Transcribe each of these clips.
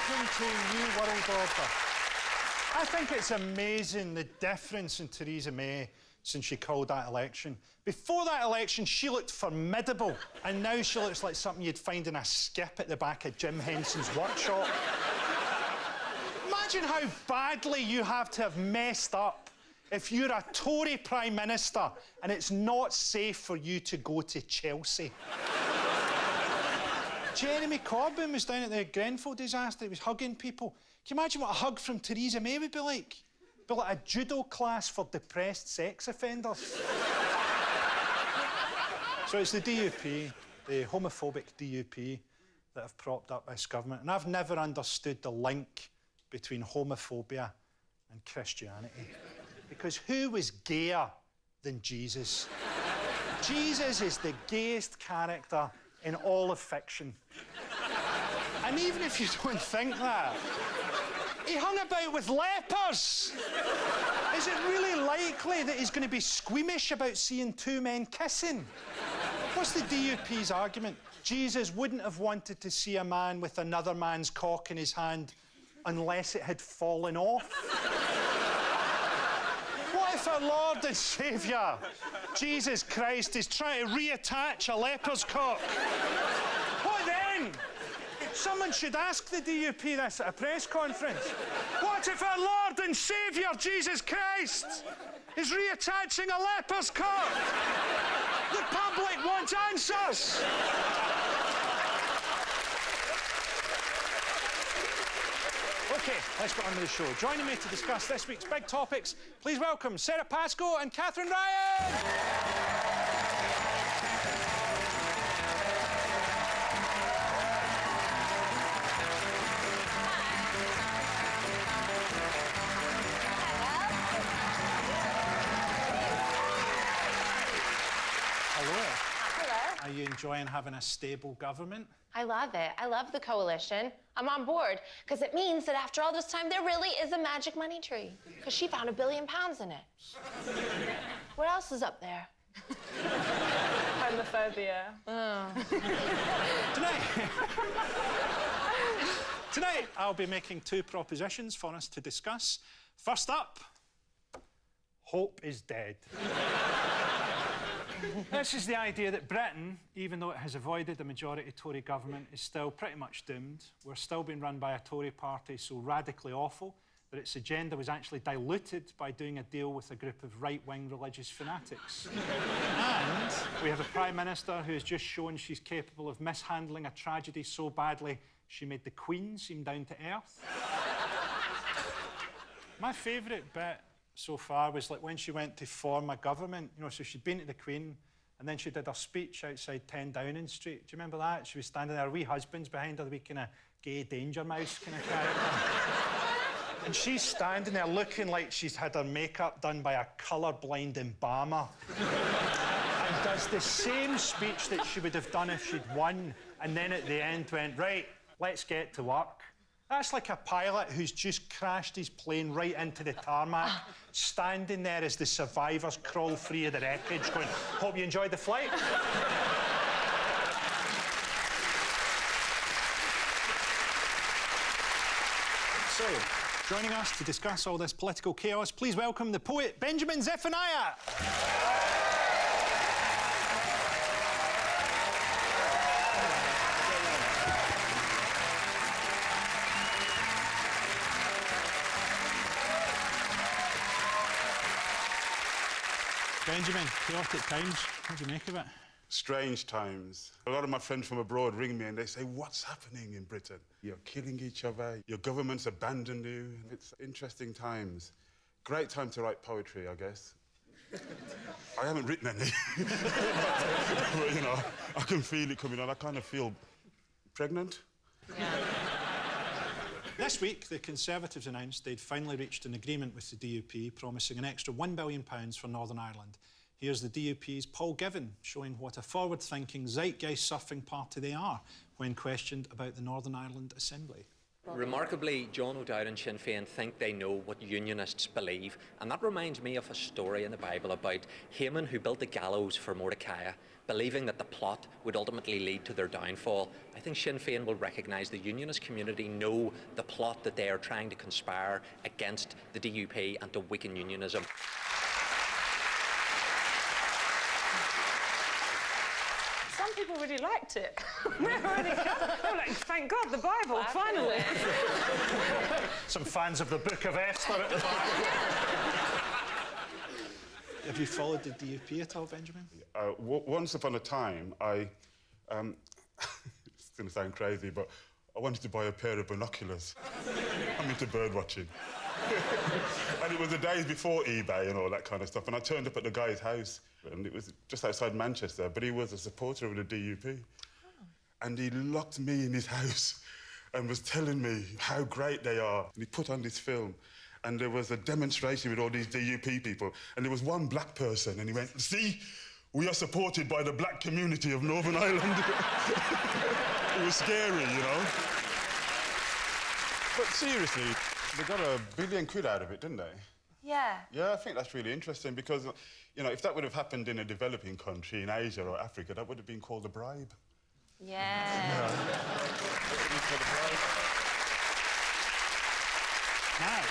welcome to New World Order. I think it's amazing the difference in Theresa May since she called that election. Before that election, she looked formidable, and now she looks like something you'd find in a skip at the back of Jim Henson's workshop. Imagine how badly you have to have messed up if you're a Tory Prime Minister and it's not safe for you to go to Chelsea. Jeremy Corbyn was down at the Grenfell disaster. He was hugging people. Can you imagine what a hug from Theresa May would be like? It'd be like a judo class for depressed sex offenders. So it's the DUP, the homophobic DUP, that have propped up this government. And I've never understood the link between homophobia and Christianity. Because who was gayer than Jesus? Jesus is the gayest character in all of fiction. And even if you don't think that, he hung about with lepers. Is it really likely that he's going to be squeamish about seeing two men kissing? What's the DUP's argument? Jesus wouldn't have wanted to see a man with another man's cock in his hand unless it had fallen off. What if our Lord and Saviour, Jesus Christ, is trying to reattach a leper's cock? What then? Someone should ask the DUP this at a press conference. What if our Lord and Saviour, Jesus Christ, is reattaching a leper's cock? The public wants answers. OK, let's get on with the show. Joining me to discuss this week's big topics, please welcome Sara, Pascoe and Katherine Ryan! Are you enjoying having a stable government? I love it. I love the coalition. I'm on board, because it means that after all this time, there really is a magic money tree. Because she found £1 billion in it. What else is up there? Homophobia. Oh. Tonight, I'll be making two propositions for us to discuss. First up, hope is dead. This is the idea that Britain, even though it has avoided a majority Tory government, is still pretty much doomed. We're still being run by a Tory party so radically awful that its agenda was actually diluted by doing a deal with a group of right-wing religious fanatics. And we have a Prime Minister who has just shown she's capable of mishandling a tragedy so badly she made the Queen seem down to earth. My favourite bit so far was like when she went to form a government, you know, so she'd been to the Queen and then she did her speech outside 10 Downing Street. Do you remember that? She was standing there, her wee husband's behind her, the wee kind of gay danger mouse kind of character. And she's standing there looking like she's had her makeup done by a colour-blind embalmer. And does the same speech that she would have done if she'd won, and then at the end went, right, let's get to work. That's like a pilot who's just crashed his plane right into the tarmac, standing there as the survivors crawl free of the wreckage, going, hope you enjoyed the flight. So, joining us to discuss all this political chaos, please welcome the poet Benjamin Zephaniah. Benjamin, chaotic times. What do you make of it? Strange times. A lot of my friends from abroad ring me and they say, what's happening in Britain? You're killing each other, your government's abandoned you. It's interesting times. Great time to write poetry, I guess. I haven't written any. But, you know, I can feel it coming on. I kind of feel pregnant. Yeah. This week, the Conservatives announced they'd finally reached an agreement with the DUP, promising an extra £1 billion for Northern Ireland. Here's the DUP's Paul Given, showing what a forward-thinking, zeitgeist-surfing party they are when questioned about the Northern Ireland Assembly. Remarkably, John O'Dowd and Sinn Féin think they know what unionists believe, and that reminds me of a story in the Bible about Haman, who built the gallows for Mordecai, believing that the plot would ultimately lead to their downfall. I think Sinn Féin will recognise the unionist community know the plot that they are trying to conspire against the DUP and to weaken unionism. Some people really liked it. They were like, thank God, the Bible, finally. Some fans of the Book of Esther at the back. Have you followed the DUP at all, Benjamin? Once upon a time, it's going to sound crazy, but I wanted to buy a pair of binoculars. I'm into bird watching. And it was the days before eBay and all that kind of stuff, and I turned up at the guy's house, and it was just outside Manchester, but he was a supporter of the DUP. Oh. And he locked me in his house and was telling me how great they are. And he put on this film, and there was a demonstration with all these DUP people, and there was one black person, and he went, "See, we are supported by the black community of Northern Ireland." It was scary, you know. But seriously, they got £1 billion out of it, didn't they? Yeah. Yeah, I think that's really interesting because, you know, if that would have happened in a developing country in Asia or Africa, that would have been called a bribe. Yeah. Now,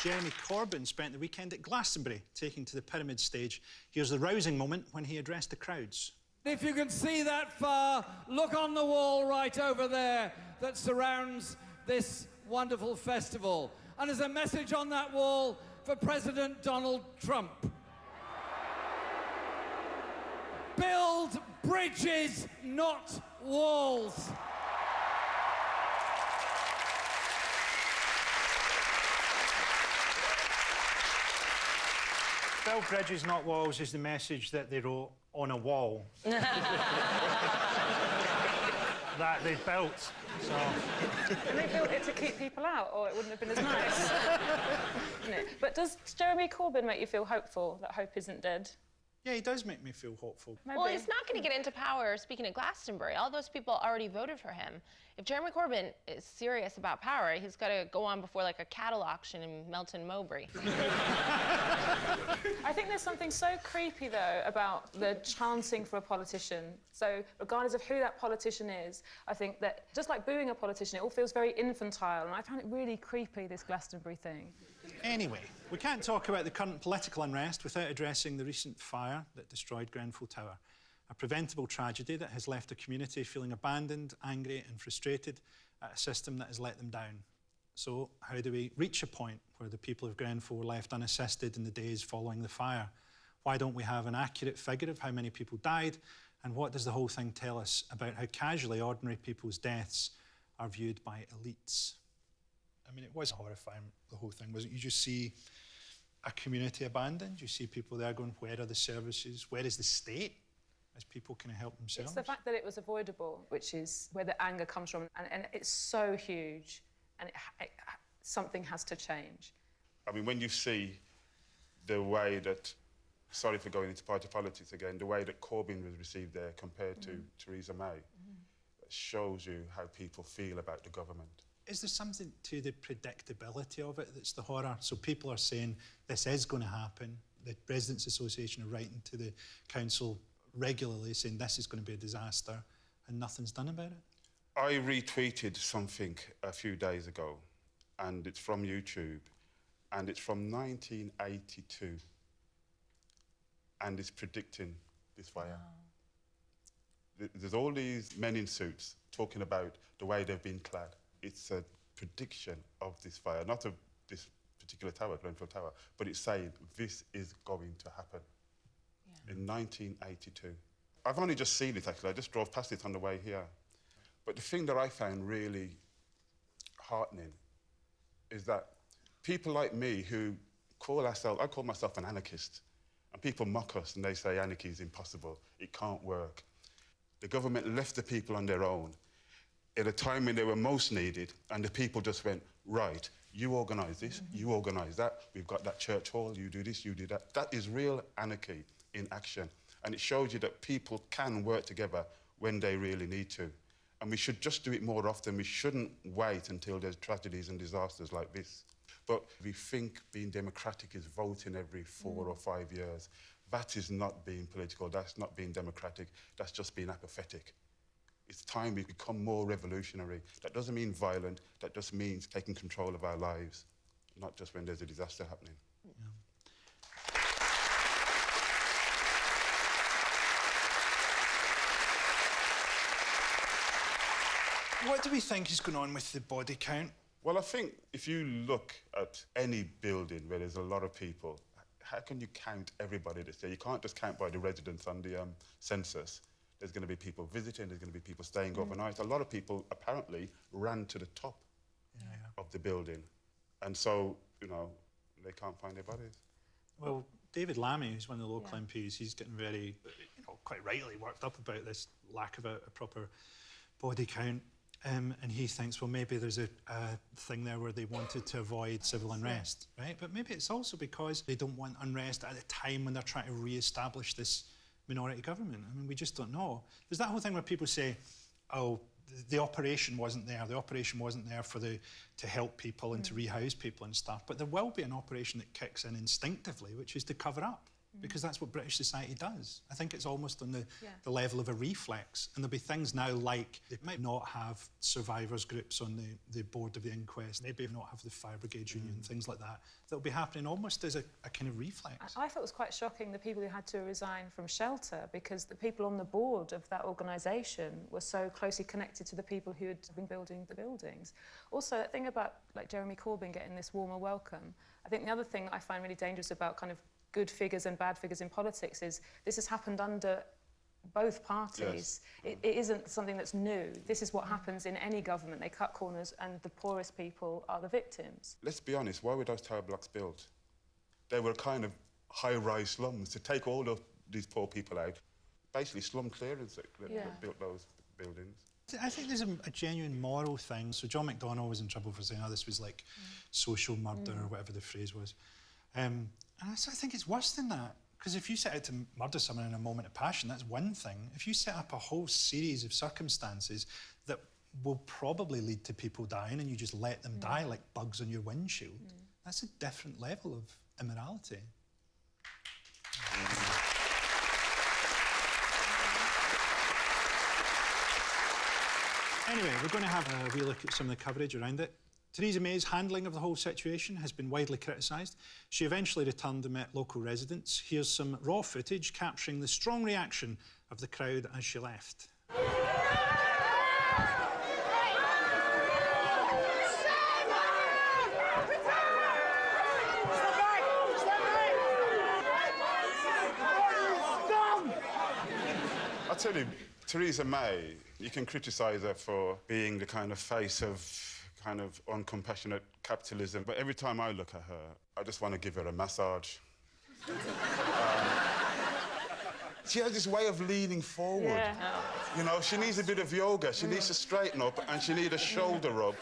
Jeremy Corbyn spent the weekend at Glastonbury, taking to the pyramid stage. Here's the rousing moment when he addressed the crowds. If you can see that far, look on the wall right over there that surrounds this wonderful festival. And there's a message on that wall for President Donald Trump. Build bridges, not walls. Build bridges, not walls is the message that they wrote on a wall. That they built. So. And they built it to keep people out, or it wouldn't have been as nice. No. But does Jeremy Corbyn make you feel hopeful that hope isn't dead? Yeah, he does make me feel hopeful. Maybe. Well, he's not going to get into power speaking at Glastonbury. All those people already voted for him. If Jeremy Corbyn is serious about power, he's got to go on before, like, a cattle auction in Melton Mowbray. I think there's something so creepy, though, about the chancing for a politician. So, regardless of who that politician is, I think that, just like booing a politician, it all feels very infantile, and I found it really creepy, this Glastonbury thing. Anyway, we can't talk about the current political unrest without addressing the recent fire that destroyed Grenfell Tower, a preventable tragedy that has left a community feeling abandoned, angry and frustrated at a system that has let them down. So how do we reach a point where the people of Grenfell were left unassisted in the days following the fire? Why don't we have an accurate figure of how many people died? And what does the whole thing tell us about how casually ordinary people's deaths are viewed by elites? I mean, it was horrifying, the whole thing, wasn't it? You just see a community abandoned. You see people there going, where are the services? Where is the state? As people can help themselves. It's the fact that it was avoidable, which is where the anger comes from. And it's so huge, and something has to change. I mean, when you see the way that, sorry for going into party politics again, the way that Corbyn was received there compared to Theresa May, it shows you how people feel about the government. Is there something to the predictability of it that's the horror? So people are saying this is going to happen. The Residents' Association are writing to the council regularly saying this is going to be a disaster, and nothing's done about it. I retweeted something a few days ago, and it's from YouTube, and it's from 1982, and it's predicting this fire. Wow. There's all these men in suits talking about the way they've been clad. It's a prediction of this fire, not of this particular tower, Grenfell Tower, but it's saying this is going to happen. In 1982. I've only just seen it, actually. I just drove past it on the way here. But the thing that I found really heartening is that people like me who I call myself an anarchist, and people mock us and they say anarchy is impossible, it can't work. The government left the people on their own at a time when they were most needed, and the people just went, right, you organise this, you organise that, we've got that church hall, you do this, you do that. That is real anarchy in action. And it shows you that people can work together when they really need to. And we should just do it more often. We shouldn't wait until there's tragedies and disasters like this. But we think being democratic is voting every 4 or 5 years. That is not being political, that's not being democratic, that's just being apathetic. It's time we become more revolutionary. That doesn't mean violent, that just means taking control of our lives, not just when there's a disaster happening. What do we think is going on with the body count? Well, I think if you look at any building where there's a lot of people, how can you count everybody that's there? You can't just count by the residents on the census. There's going to be people visiting, there's going to be people staying overnight. A lot of people apparently ran to the top of the building. And so, you know, they can't find their bodies. Well, David Lammy, who's one of the local MPs, he's getting very, you know, quite rightly worked up about this lack of a proper body count. And he thinks, well, maybe there's a thing there where they wanted to avoid civil unrest, right? But maybe it's also because they don't want unrest at a time when they're trying to re-establish this minority government. I mean, we just don't know. There's that whole thing where people say, oh, the operation wasn't there. The operation wasn't there to help people and to rehouse people and stuff. But there will be an operation that kicks in instinctively, which is to cover up. Because that's what British society does. I think it's almost on the level of a reflex. And there'll be things now like they might not have survivors groups on the board of the inquest, maybe not have the fire brigade union, things like that. That'll be happening almost as a kind of reflex. I thought it was quite shocking the people who had to resign from shelter, because the people on the board of that organisation were so closely connected to the people who had been building the buildings. Also, that thing about like Jeremy Corbyn getting this warmer welcome, I think the other thing I find really dangerous about kind of good figures and bad figures in politics is this has happened under both parties. It isn't something that's new. This is what happens in any government. They cut corners and the poorest people are the victims. Let's be honest, why were those tower blocks built? They were kind of high-rise slums to take all of these poor people out. Basically slum clearance that built those buildings. I think there's a genuine moral thing. So John McDonnell was in trouble for saying, oh, this was like social murder or whatever the phrase was. And I think it's worse than that, because if you set out to murder someone in a moment of passion, that's one thing. If you set up a whole series of circumstances that will probably lead to people dying and you just let them die like bugs on your windshield, that's a different level of immorality. Anyway, we're going to have a wee look at some of the coverage around it. Theresa May's handling of the whole situation has been widely criticised. She eventually returned and met local residents. Here's some raw footage capturing the strong reaction of the crowd as she left. I tell you, Theresa May, you can criticise her for being the kind of face of kind of uncompassionate capitalism, but every time I look at her, I just want to give her a massage. She has this way of leaning forward. Yeah. You know, she needs a bit of yoga, she needs to straighten up, and she needs a shoulder rub.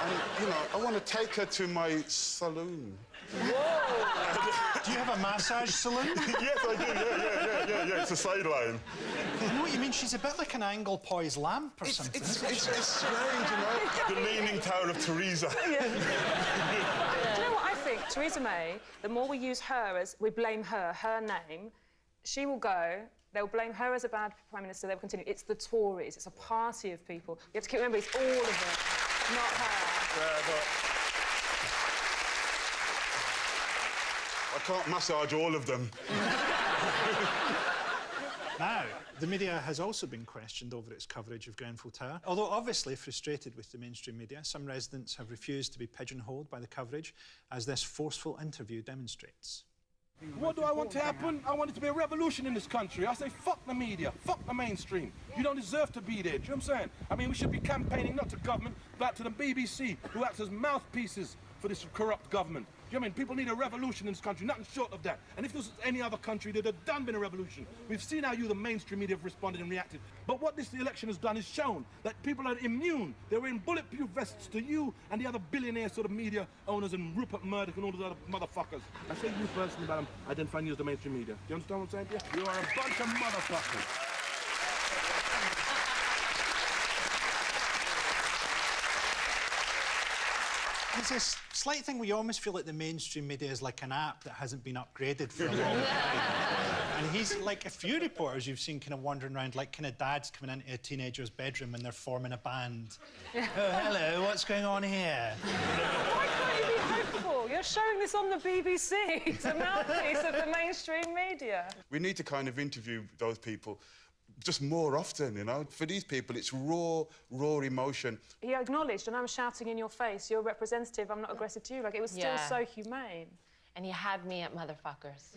And, you know, I want to take her to my saloon. Whoa! Do you have a massage saloon? Yes, I do, yeah. It's a sideline. I know what you mean. She's a bit like an Anglepoise lamp or something. It's strange, you know? The Leaning Tower of Theresa. Do you know what I think? Theresa May, the more we use her as, we blame her name, she will go, they'll blame her as a bad Prime Minister, they'll continue. It's the Tories, it's a party of people. You have to keep remembering, it's all of them, not her. Yeah, but I can't massage all of them. Now, the media has also been questioned over its coverage of Grenfell Tower. Although obviously frustrated with the mainstream media, some residents have refused to be pigeonholed by the coverage, as this forceful interview demonstrates. What do I want to happen? I want it to be a revolution in this country. I say fuck the media, fuck the mainstream. You don't deserve to be there, do you know what I'm saying? I mean, we should be campaigning not to government, but to the BBC, who acts as mouthpieces for this corrupt government. Do you know what I mean? People need a revolution in this country, nothing short of that. And if this was any other country, there'd have done been a revolution. We've seen how you, the mainstream media, have responded and reacted. But what this election has done is shown that people are immune. They're wearing bulletproof vests to you and the other billionaire sort of media owners and Rupert Murdoch and all those other motherfuckers. I say you personally, but I'm identifying you as the mainstream media. Do you understand what I'm saying? Yeah? You are a bunch of motherfuckers. It's a slight thing where you almost feel like the mainstream media is like an app that hasn't been upgraded for a long time. And he's like a few reporters you've seen kind of wandering around like kind of dads coming into a teenager's bedroom and they're forming a band. Oh, hello, what's going on here? Why can't you be hopeful? You're showing this on the BBC. It's a mouthpiece of the mainstream media. We need to kind of interview those people just more often, you know? For these people, it's raw emotion. He acknowledged, and I'm shouting in your face, you're a representative, I'm not aggressive to you. Like, it was still so humane. And you had me at motherfuckers.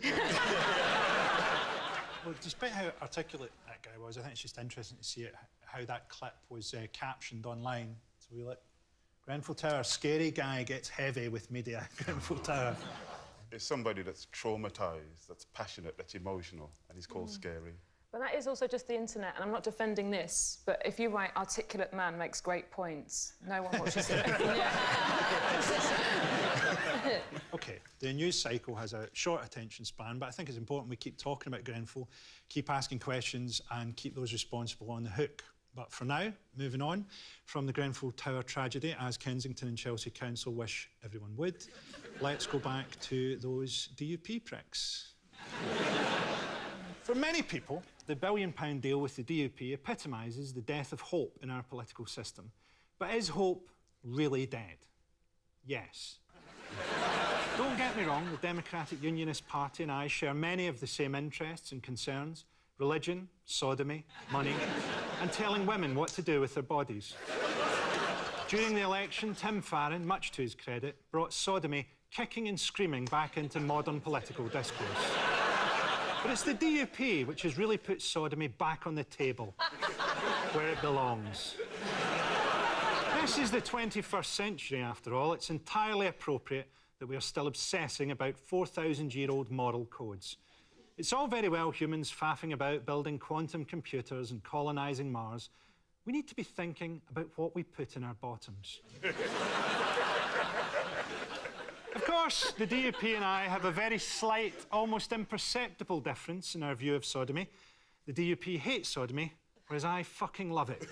Well, despite how articulate that guy was, I think it's just interesting to see how that clip was captioned online. So we look, Grenfell Tower, scary guy gets heavy with media. Grenfell Tower. It's somebody that's traumatised, that's passionate, that's emotional, and he's called scary. But that is also just the internet, and I'm not defending this, but if you write articulate man makes great points, no one watches it. OK, the news cycle has a short attention span, but I think it's important we keep talking about Grenfell, keep asking questions and keep those responsible on the hook. But for now, moving on from the Grenfell Tower tragedy, as Kensington and Chelsea Council wish everyone would, let's go back to those DUP pricks. For many people, the £1 billion deal with the DUP epitomises the death of hope in our political system. But is hope really dead? Yes. Don't get me wrong, the Democratic Unionist Party and I share many of the same interests and concerns: religion, sodomy, money, and telling women what to do with their bodies. During the election, Tim Farron, much to his credit, brought sodomy kicking and screaming back into modern political discourse. But it's the DUP which has really put sodomy back on the table, where it belongs. This is the 21st century, after all. It's entirely appropriate that we are still obsessing about 4,000-year-old moral codes. It's all very well humans faffing about building quantum computers and colonising Mars. We need to be thinking about what we put in our bottoms. Of course, the DUP and I have a very slight, almost imperceptible difference in our view of sodomy. The DUP hates sodomy, whereas I fucking love it.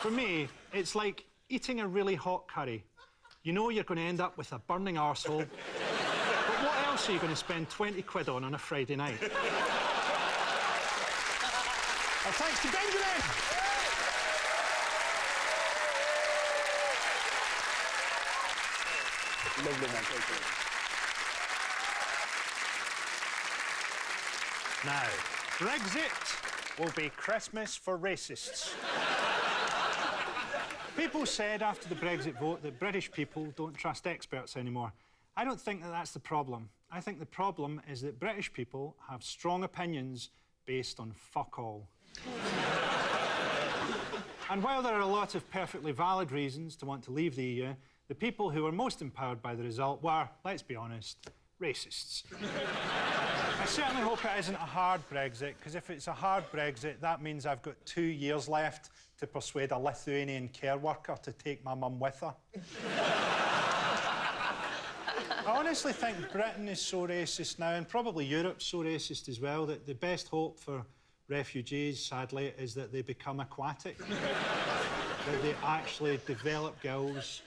For me, it's like eating a really hot curry. You know you're going to end up with a burning arsehole, but what else are you going to spend 20 quid on a Friday night? Well, thanks to Benjamin! Lovely, man. Thank you. Now, Brexit will be Christmas for racists. People said after the Brexit vote that British people don't trust experts anymore. I don't think that that's the problem. I think the problem is that British people have strong opinions based on fuck all. And while there are a lot of perfectly valid reasons to want to leave the EU, the people who were most empowered by the result were, let's be honest, racists. I certainly hope it isn't a hard Brexit, because if it's a hard Brexit, that means I've got 2 years left to persuade a Lithuanian care worker to take my mum with her. I honestly think Britain is so racist now, and probably Europe's so racist as well, that the best hope for refugees, sadly, is that they become aquatic. That they actually develop gills,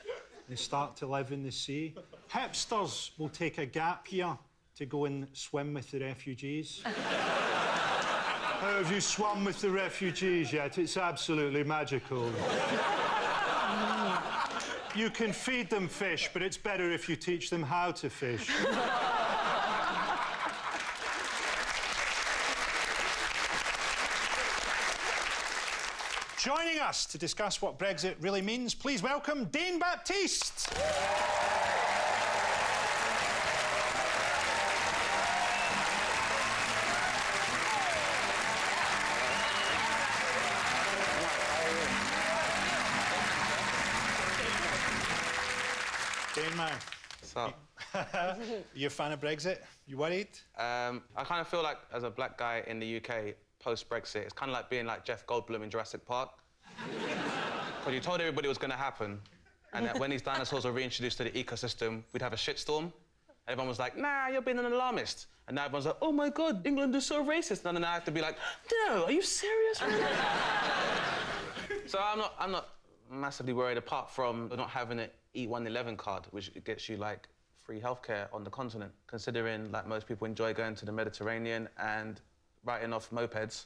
they start to live in the sea. Hipsters will take a gap year to go and swim with the refugees. How have you swum with the refugees yet? It's absolutely magical. You can feed them fish, but it's better if you teach them how to fish. Joining us to discuss what Brexit really means, please welcome Dane Baptiste. Dane, man. What's up? You a fan of Brexit? You worried? I kind of feel like, as a black guy in the UK, post-Brexit, it's kind of like being like Jeff Goldblum in Jurassic Park. Because you told everybody it was going to happen, and that when these dinosaurs were reintroduced to the ecosystem, we'd have a shitstorm. And everyone was like, nah, you're being an alarmist. And now everyone's like, oh my God, England is so racist. And then I have to be like, no, are you serious right now? So I'm not massively worried, apart from not having an E111 card, which gets you, like, free healthcare on the continent, considering, like, most people enjoy going to the Mediterranean and writing off mopeds.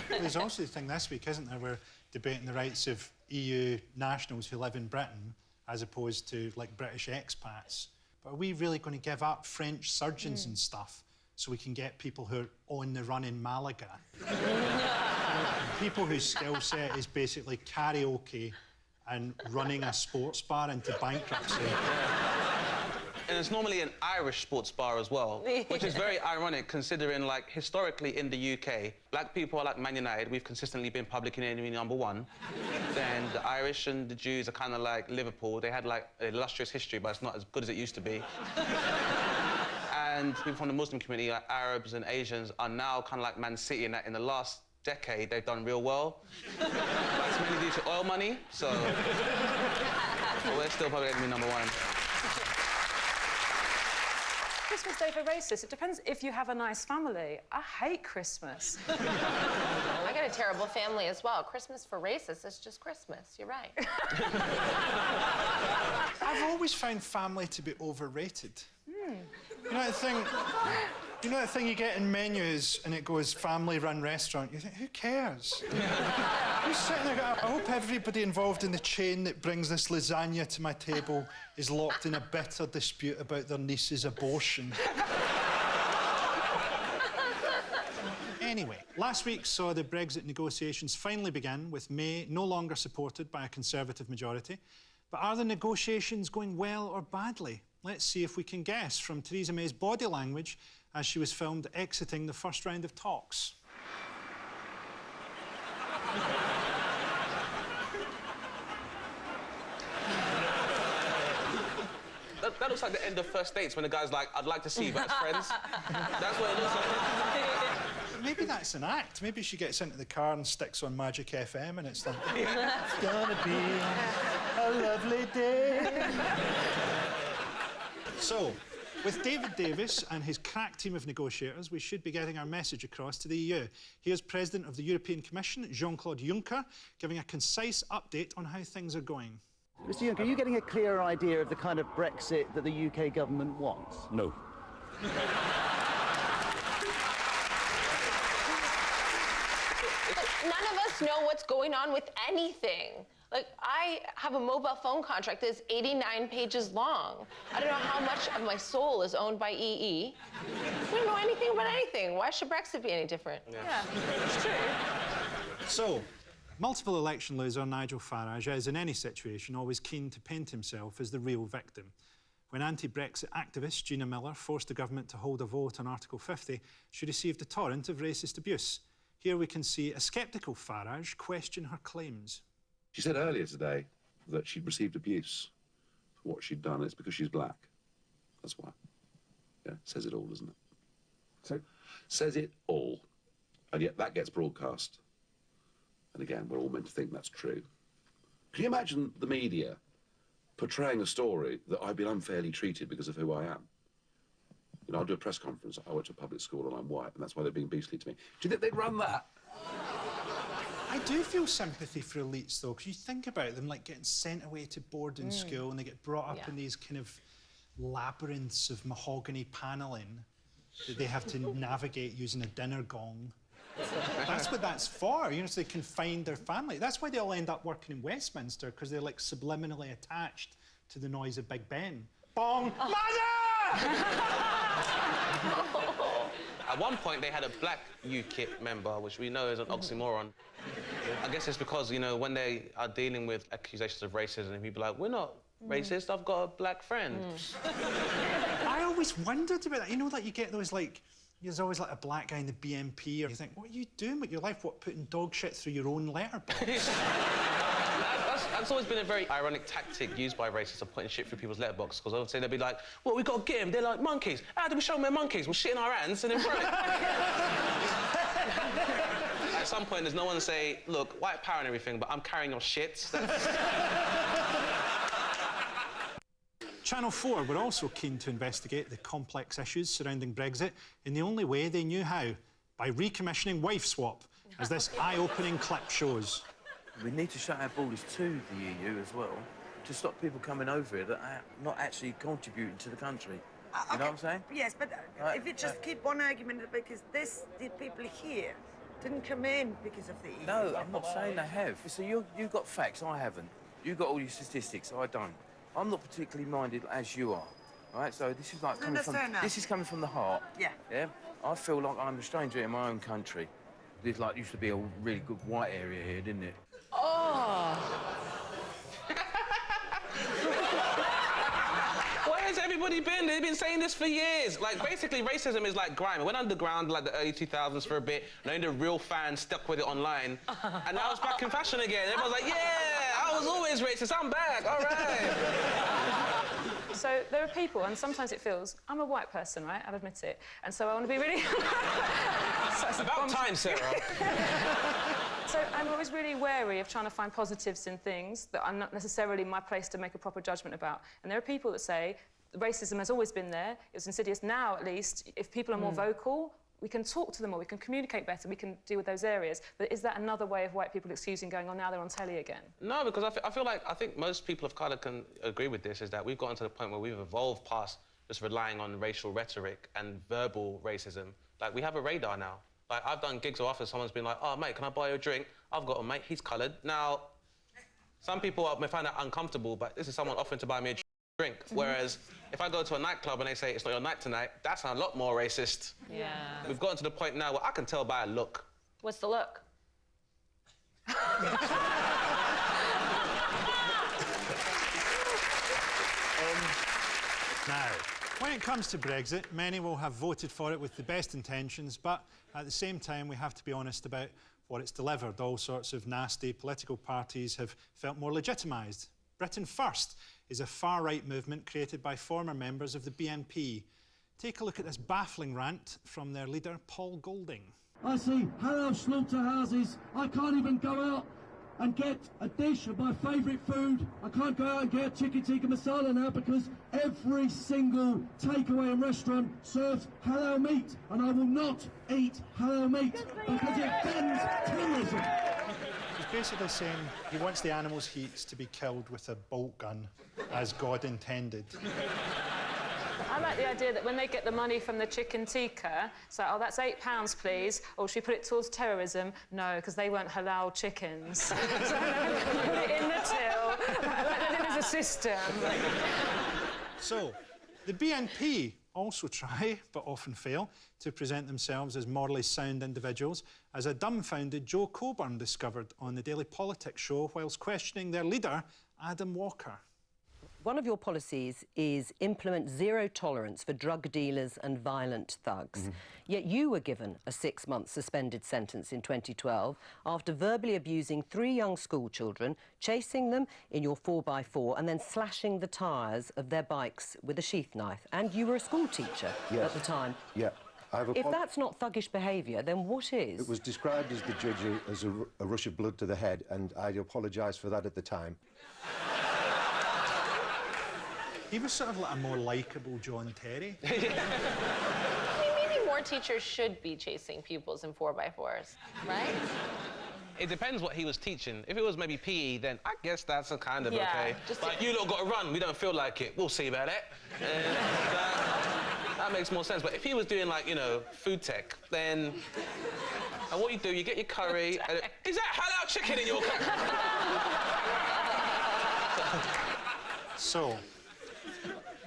There's also the thing this week, isn't there, we're debating the rights of EU nationals who live in Britain as opposed to, like, British expats. But are we really going to give up French surgeons and stuff so we can get people who are on the run in Malaga? People whose skill set is basically karaoke and running a sports bar into bankruptcy. And it's normally an Irish sports bar as well, which is very ironic considering, like, historically in the UK, black people are like Man United. We've consistently been public enemy #1. Then the Irish and the Jews are kind of like Liverpool. They had, like, an illustrious history, but it's not as good as it used to be. And people from the Muslim community, like Arabs and Asians, are now kind of like Man City in that in the last decade they've done real well. That's mainly due to oil money, so but we're still public enemy #1. Christmas Day for racists, it depends if you have a nice family. I hate Christmas. I got a terrible family as well. Christmas for racists is just Christmas. You're right. I've always found family to be overrated. You know that thing you get in menus and it goes family-run restaurant? You think, who cares? Who's sitting there going, I hope everybody involved in the chain that brings this lasagna to my table is locked in a bitter dispute about their niece's abortion. Anyway, last week saw the Brexit negotiations finally begin, with May no longer supported by a Conservative majority. But are the negotiations going well or badly? Let's see if we can guess from Theresa May's body language as she was filmed exiting the first round of talks. That looks like the end of first dates when the guy's like, I'd like to see you, but as friends. That's what it looks like. Maybe that's an act. Maybe she gets into the car and sticks on Magic FM and it's like, it's gonna be a lovely day. So, with David Davis and his crack team of negotiators, we should be getting our message across to the EU. Here's President of the European Commission, Jean-Claude Juncker, giving a concise update on how things are going. Mr Juncker, are you getting a clearer idea of the kind of Brexit that the UK government wants? No. None of us know what's going on with anything. Like, I have a mobile phone contract that's 89 pages long. I don't know how much of my soul is owned by EE. We don't know anything about anything. Why should Brexit be any different? Yeah, it's true. So, multiple election loser Nigel Farage is, in any situation, always keen to paint himself as the real victim. When anti-Brexit activist Gina Miller forced the government to hold a vote on Article 50, she received a torrent of racist abuse. Here we can see a sceptical Farage question her claims. She said earlier today that she'd received abuse for what she'd done. It's because she's black. That's why. Yeah, says it all, doesn't it? So, says it all. And yet that gets broadcast. And again, we're all meant to think that's true. Can you imagine the media portraying a story that I've been unfairly treated because of who I am? You know, I'll do a press conference. I went to a public school and I'm white, and that's why they're being beastly to me. Do you think they'd run that? I do feel sympathy for elites, though, because you think about them, like, getting sent away to boarding school and they get brought up in these kind of labyrinths of mahogany panelling that they have to navigate using a dinner gong. That's what that's for, you know, so they can find their family. That's why they all end up working in Westminster, because they're, like, subliminally attached to the noise of Big Ben. Bong! Mother! At one point, they had a black UKIP member, which we know is an oxymoron. I guess it's because, you know, when they are dealing with accusations of racism, people are like, we're not racist, I've got a black friend. I always wondered about that. You know, like, you get those, like, there's always, like, a black guy in the BNP, or you think, what are you doing with your life? What, putting dog shit through your own letterbox? That's always been a very ironic tactic used by racists of putting shit through people's letterbox, because obviously they'll be like, well, we've got to get them. They're like monkeys. How do we show them they're monkeys? We'll shit in our hands and then throw it. At some point, there's no one to say, look, white power and everything, but I'm carrying your shit. Channel 4 were also keen to investigate the complex issues surrounding Brexit in the only way they knew how, by recommissioning Wife Swap, as this eye-opening clip shows. We need to shut our borders to the EU as well, to stop people coming over here that are not actually contributing to the country. You know what I'm saying? Yes, but if you just keep one argument, because the people here didn't come in because of the EU. No, I'm not saying they have. So you've got facts, I haven't. You've got all your statistics, I don't. I'm not particularly minded as you are, right? So this is like coming from... This is coming from the heart. Yeah. Yeah? I feel like I'm a stranger in my own country. There's like, used to be a really good white area here, didn't it? Oh. Where has everybody been? They've been saying this for years. Like, basically, racism is like grime. It went underground like the early 2000s for a bit, and only the real fans stuck with it online. And now it's back in fashion again. Everyone's like, yeah, I was always racist, I'm back, all right. So there are people, and sometimes it feels, I'm a white person, right? I'll admit it. And so I want to be really... It's about time, Sarah. So I'm always really wary of trying to find positives in things that are not necessarily my place to make a proper judgment about. And there are people that say racism has always been there, it was insidious. Now, at least, if people are more vocal, we can talk to them more, we can communicate better, we can deal with those areas. But is that another way of white people excusing going on, now they're on telly again? No, because I think most people of colour can agree with this, is that we've gotten to the point where we've evolved past just relying on racial rhetoric and verbal racism. Like, we have a radar now. Like, I've done gigs where after someone's been like, oh, mate, can I buy you a drink? I've got a mate, he's coloured. Now, some people may find that uncomfortable, but this is someone offering to buy me a drink. Whereas, if I go to a nightclub and they say, it's not your night tonight, that's a lot more racist. Yeah. We've gotten to the point now where I can tell by a look. What's the look? Now, when it comes to Brexit, many will have voted for it with the best intentions, but at the same time, we have to be honest about what it's delivered. All sorts of nasty political parties have felt more legitimised. Britain First is a far-right movement created by former members of the BNP. Take a look at this baffling rant from their leader, Paul Golding. I see hello slaughterhouses. I can't even go out and get a dish of my favourite food. I can't go out and get chicken tikka masala now because every single takeaway and restaurant serves halal meat, and I will not eat halal meat because it offends terrorism. He's basically saying he wants the animals' heats to be killed with a bolt gun, as God intended. I like the idea that when they get the money from the chicken tikka, it's like, oh, that's £8, please. Or should we put it towards terrorism? No, because they weren't halal chickens. So put it in the till, and then there's a system. So, the BNP also try, but often fail, to present themselves as morally sound individuals, as a dumbfounded Joe Coburn discovered on the Daily Politics show whilst questioning their leader, Adam Walker. One of your policies is implement zero tolerance for drug dealers and violent thugs. Yet you were given a 6-month suspended sentence in 2012 after verbally abusing 3 young school children, chasing them in your 4x4 and then slashing the tyres of their bikes with a sheath knife. And you were a school teacher at the time. Yeah. If that's not thuggish behaviour, then what is? It was described as the judge as a rush of blood to the head, and I apologise for that at the time. He was sort of like a more likeable John Terry. I mean, maybe more teachers should be chasing pupils in 4x4s, right? It depends what he was teaching. If it was maybe PE, then I guess that's a kind of okay. Just like, you lot got to run, we don't feel like it. We'll see about it. That makes more sense. But if he was doing, like, you know, food tech, then... And what you do, you get your curry... And, is that halal chicken in your curry? So,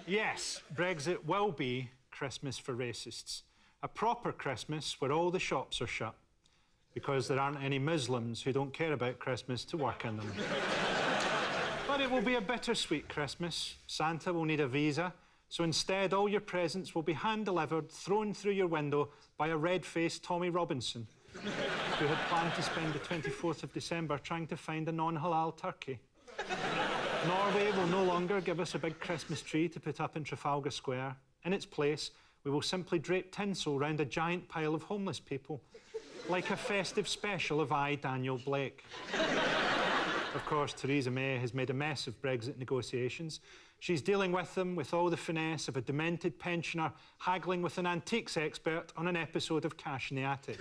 yes, Brexit will be Christmas for racists. A proper Christmas where all the shops are shut because there aren't any Muslims who don't care about Christmas to work in them. But it will be a bittersweet Christmas. Santa will need a visa, so instead all your presents will be hand-delivered, thrown through your window by a red-faced Tommy Robinson who had planned to spend the 24th of December trying to find a non-halal turkey. Norway will no longer give us a big Christmas tree to put up in Trafalgar Square. In its place, we will simply drape tinsel round a giant pile of homeless people, like a festive special of I, Daniel Blake. Of course, Theresa May has made a mess of Brexit negotiations. She's dealing with them with all the finesse of a demented pensioner haggling with an antiques expert on an episode of Cash in the Attic.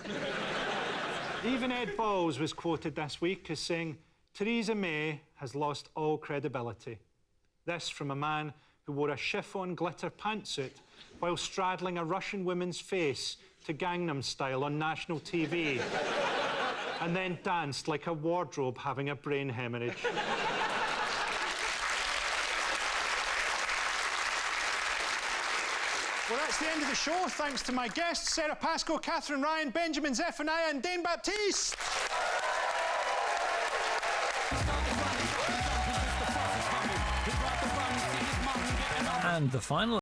Even Ed Balls was quoted this week as saying, Theresa May has lost all credibility. This from a man who wore a chiffon glitter pantsuit while straddling a Russian woman's face to Gangnam Style on national TV, and then danced like a wardrobe having a brain hemorrhage. Well, that's the end of the show. Thanks to my guests, Sara, Pascoe, Katherine, Ryan, Benjamin, Zephaniah and Dane, Baptiste. And the final